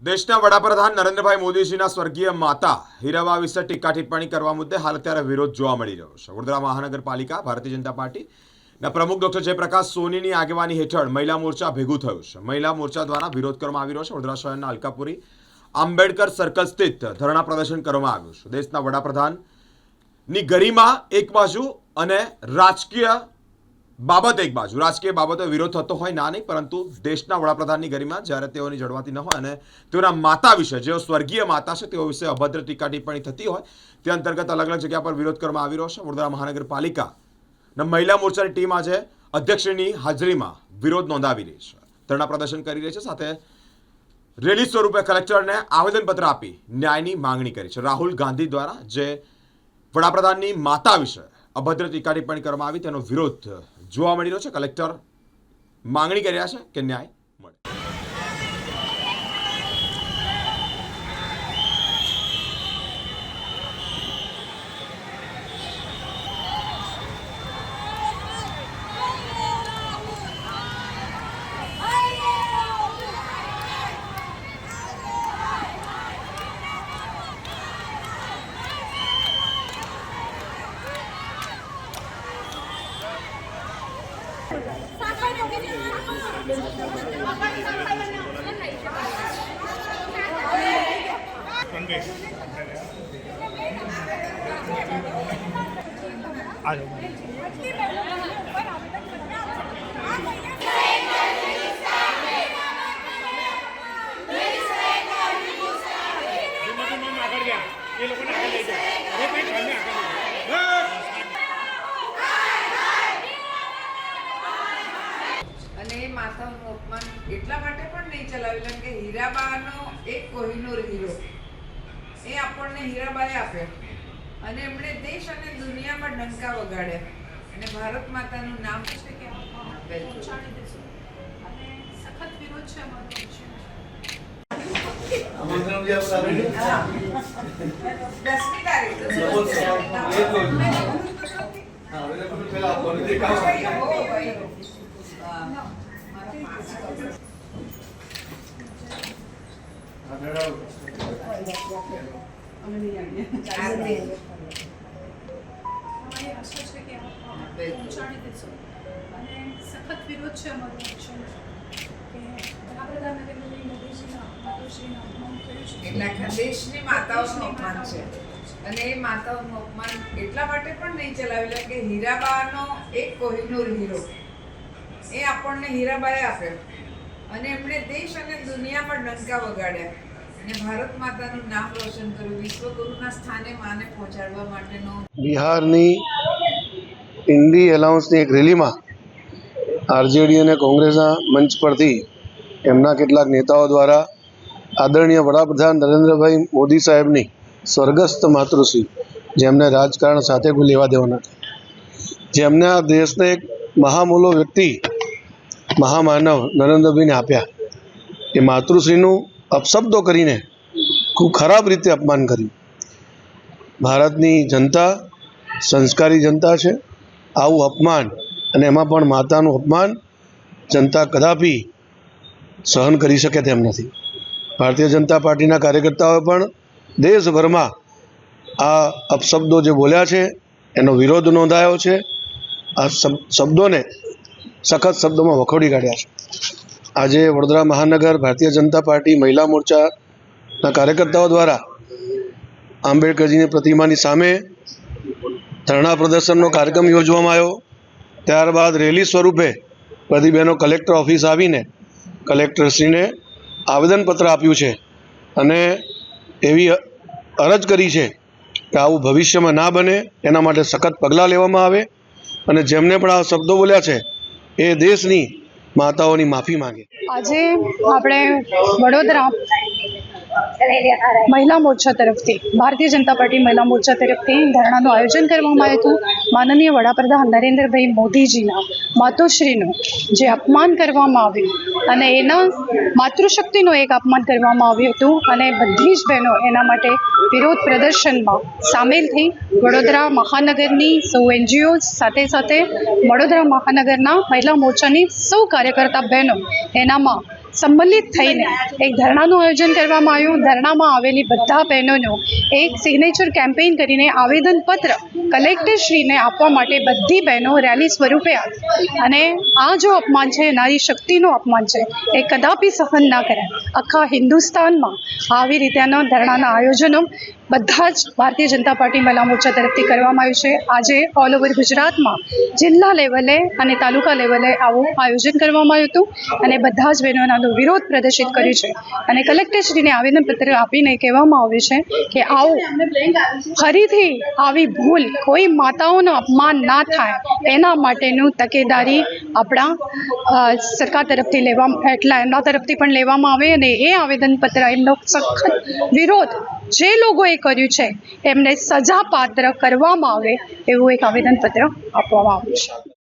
દેશના વડાપ્રધાન નરેન્દ્રભાઈ મોદીજીના સ્વર્ગીય માતા હીરાબા વિશે ટીકા ટિપ્પણી કરવા મુદ્દે હાલ અત્યારે વિરોધ જોવા મળી રહ્યો છે। વડોદરા મહાનગરપાલિકા ભારતીય જનતા પાર્ટીના પ્રમુખ ડોક્ટર જયપ્રકાશ સોનીની આગેવાની હેઠળ મહિલા મોરચા ભેગું થયું છે। મહિલા મોરચા દ્વારા વિરોધ કરવામાં આવી રહ્યો છે। વડોદરા શહેરના અલકાપુરી આંબેડકર સર્કલ સ્થિત ધરણા પ્રદર્શન કરવામાં આવ્યું છે। દેશના વડાપ્રધાનની ગરિમા એક બાજુ અને રાજકીય બાબત એક બાજુ, રાજકીય બાબતો વિરોધ થતો હોય ના નહીં, પરંતુ દેશના વડાપ્રધાનની ગરિમા જ્યારે તેઓની જળવાતી ન હોય અને તેઓના માતા વિશે, જેઓ સ્વર્ગીય માતા છે, તેઓ વિશે અભદ્ર ટીકા ટિપ્પણી થતી હોય તે અંતર્ગત અલગ અલગ જગ્યા પર વિરોધ કરવામાં આવી રહ્યો છે। વડોદરા મહાનગરપાલિકાના મહિલા મોરચાની ટીમ આજે અધ્યક્ષની હાજરીમાં વિરોધ નોંધાવી રહી છે, ધરણા પ્રદર્શન કરી રહી છે, સાથે રેલી સ્વરૂપે કલેક્ટરને આવેદનપત્ર આપી ન્યાયની માંગણી કરી છે। રાહુલ ગાંધી દ્વારા જે વડાપ્રધાનની માતા વિશે અભદ્ર ટીકા ટિપ્પણી કરવામાં આવી તેનો વિરોધ જોવા મળી રહ્યો છે। કલેક્ટર માંગણી કરી રહ્યા છે કે ન્યાય મળે। અને એ માતાનું અપમાન એટલા માટે પણ નહીં ચલાવેલું કે હીરાબાનો એક કોહિનૂર હીરો એ આપણને હીરાબાએ આપ્યો અને એમણે દેશ અને દુનિયામાં ડંકા વગાડ્યા અને ભારત માતાનું નામ છે કે પહોંચાડી દેશું અને સખત વિરોધ છે અમારો દેશની માતાઓનું અપમાન છે અને એ માતાઓનું અપમાન એટલા માટે પણ નહીં ચલાવેલા કે હીરાબાનો એક કોહિનૂર હીરો એ આપણને હીરાબાએ આપ્યો અને એમણે દેશ અને દુનિયામાં ડંકા વગાડ્યા અને ભારત માતાનું નામ રોશન કર્યું, વિશ્વગુરુના સ્થાને માને પહોંચાડવા માટેનો બિહારની ઇન્ડી એલાઉન્સની એક રેલીમાં આરજેડી અને કોંગ્રેસના મંચ પરથી એમના કેટલાક નેતાઓ દ્વારા આદરણીય વડાપ્રધાન નરેન્દ્રભાઈ મોદી સાહેબની સ્વર્ગસ્થ માતૃશ્રી, જેમને રાજકારણ સાથે કોઈ લેવા દેવા નથી, જેમને આ દેશને એક મહામૂલો વ્યક્તિ, મહામાનવ નરેન્દ્રભાઈને આપ્યા, એ માતૃશ્રીનું અપશબ્દો કરીને ખૂબ ખરાબ રીતે અપમાન કર્યું। ભારતની જનતા સંસ્કારી જનતા છે, આવું અપમાન અને એમાં પણ માતાનું અપમાન જનતા કદાપી સહન કરી શકે તેમ નથી। ભારતીય જનતા પાર્ટીના કાર્યકર્તાઓએ પણ દેશભરમાં આ અપશબ્દો જે બોલ્યા છે એનો વિરોધ નોંધાયો છે। આ શબ્દોને સખત શબ્દોમાં વખોડી કાઢ્યા છે। આજે વડોદરા મહાનગર ભારતીય જનતા પાર્ટી મહિલા મોરચાના કાર્યકર્તાઓ દ્વારા આંબેડકરજીની પ્રતિમાની સામે ધરણા પ્રદર્શનનો કાર્યક્રમ યોજવામાં આવ્યો। ત્યારબાદ રેલી સ્વરૂપે બધી બહેનો કલેક્ટર ઓફિસ આવીને કલેક્ટરશ્રીને આવેદનપત્ર આપ્યું છે અને એવી અરજ કરી છે કે આવું ભવિષ્યમાં ના બને એના માટે સખત પગલાં લેવામાં આવે અને જેમને પણ આ શબ્દો બોલ્યા છે એ દેશની માતાઓની માફી માંગે। આજે આપણે વડોદરા મહિલા મોરચા તરફથી, ભારતીય જનતા પાર્ટી મહિલા મોરચા તરફથી ધરણાનું આયોજન કરવામાં આવ્યું હતું। માનનીય વડાપ્રધાન નરેન્દ્રભાઈ મોદીજીના માતોશ્રીનું જે અપમાન કરવામાં આવ્યું અને એના માતૃશક્તિનું એક અપમાન કરવામાં આવ્યું હતું અને બધી જ બહેનો એના માટે વિરોધ પ્રદર્શનમાં સામેલ થઈ। વડોદરા મહાનગરની સૌ NGO સાથે સાથે વડોદરા મહાનગરના મહિલા મોરચાની સૌ કાર્યકર્તા બહેનો એનામાં સંમલિત થઈને એક ધરણાનું આયોજન કરવામાં આવ્યું. ધરણામાં આવેલી બધા બહેનોનો એક સિગ્નેચર કેમ્પેઇન કરીને આવેદનપત્ર કલેક્ટરશ્રીને આપવા માટે બધી બહેનો રેલી સ્વરૂપે આવી. અને આ જો અપમાન છે, નારી શક્તિનું અપમાન છે, એ કદાપી સહન ના કરાય. આખા હિન્દુસ્તાનમાં આવી રીતેના ધરણાના આયોજનો બધા જ ભારતીય જનતા પાર્ટી મહિલા મોરચા તરફથી કરવામાં આવ્યું છે. આજે ઓલ ઓવર ગુજરાતમાં જિલ્લા લેવલે અને તાલુકા લેવલે આવું આયોજન કરવામાં આવ્યું હતું અને બધા જ બહેનોએ આનો વિરોધ પ્રદર્શિત કર્યો છે. અને કલેક્ટરશ્રીને આવેદનપત્ર આપીને કહેવામાં આવ્યું છે કે આવું ફરીથી આવી ભૂલ કોઈ માતાઓનું અપમાન ના થાય એના માટેનું તકેદારી આપણા સરકાર તરફથી એમના તરફથી પણ લેવામાં આવે અને એ આવેદનપત્ર એમનો સખત વિરોધ જે લોકોએ કર્યું છે એમને સજા પાત્ર કરવામાં આવે એવું એક આવેદનપત્ર આપવામાં આવ્યું છે.